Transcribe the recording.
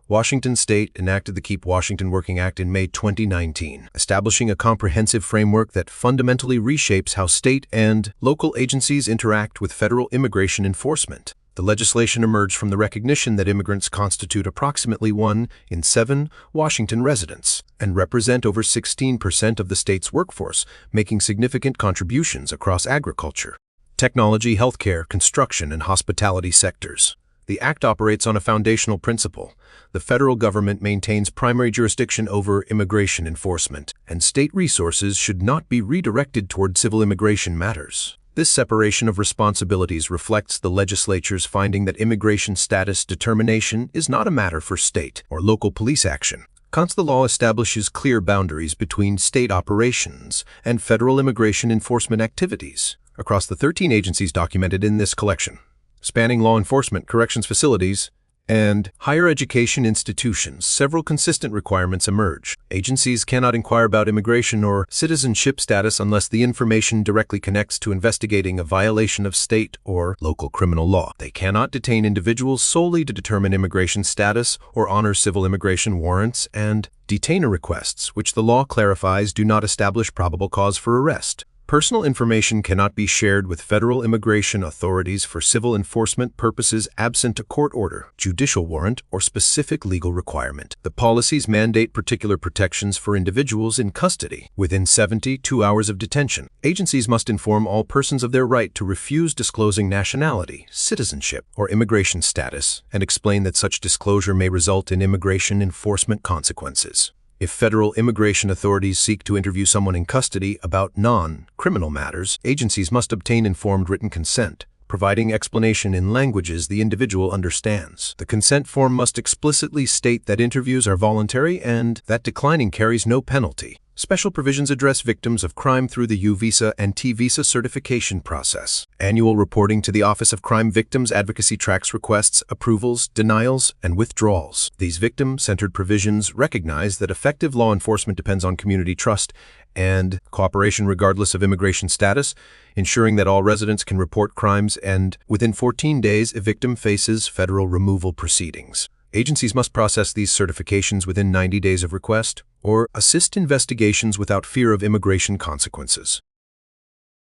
Washington State enacted the Keep Washington Working Act in May 2019, establishing a comprehensive framework that fundamentally reshapes how state and local agencies interact with federal immigration enforcement. The legislation emerged from the recognition that immigrants constitute approximately 1 in 7 Washington residents and represent over 16% of the state's workforce, making significant contributions across agriculture, technology, healthcare, construction, and hospitality sectors. The Act operates on a foundational principle. The federal government maintains primary jurisdiction over immigration enforcement, and state resources should not be redirected toward civil immigration matters. This separation of responsibilities reflects the legislature's finding that immigration status determination is not a matter for state or local police action. The law establishes clear boundaries between state operations and federal immigration enforcement activities across the 13 agencies documented in this collection, spanning law enforcement, corrections facilities, and higher education institutions. Several consistent requirements emerge. Agencies cannot inquire about immigration or citizenship status unless the information directly connects to investigating a violation of state or local criminal law. They cannot detain individuals solely to determine immigration status or honor civil immigration warrants, and detainer requests, which the law clarifies do not establish probable cause for arrest. Personal information cannot be shared with federal immigration authorities for civil enforcement purposes absent a court order, judicial warrant, or specific legal requirement. The policies mandate particular protections for individuals in custody within 72 hours of detention. Agencies must inform all persons of their right to refuse disclosing nationality, citizenship, or immigration status, and explain that such disclosure may result in immigration enforcement consequences. If federal immigration authorities seek to interview someone in custody about non-criminal matters, agencies must obtain informed written consent, providing explanation in languages the individual understands. The consent form must explicitly state that interviews are voluntary and that declining carries no penalty. Special provisions address victims of crime through the U-Visa and T-Visa certification process. Annual reporting to the Office of Crime Victims Advocacy tracks requests, approvals, denials, and withdrawals. These victim-centered provisions recognize that effective law enforcement depends on community trust and cooperation regardless of immigration status, ensuring that all residents can report crimes and, within 14 days, a victim faces federal removal proceedings. Agencies must process these certifications within 90 days of request or assist investigations without fear of immigration consequences.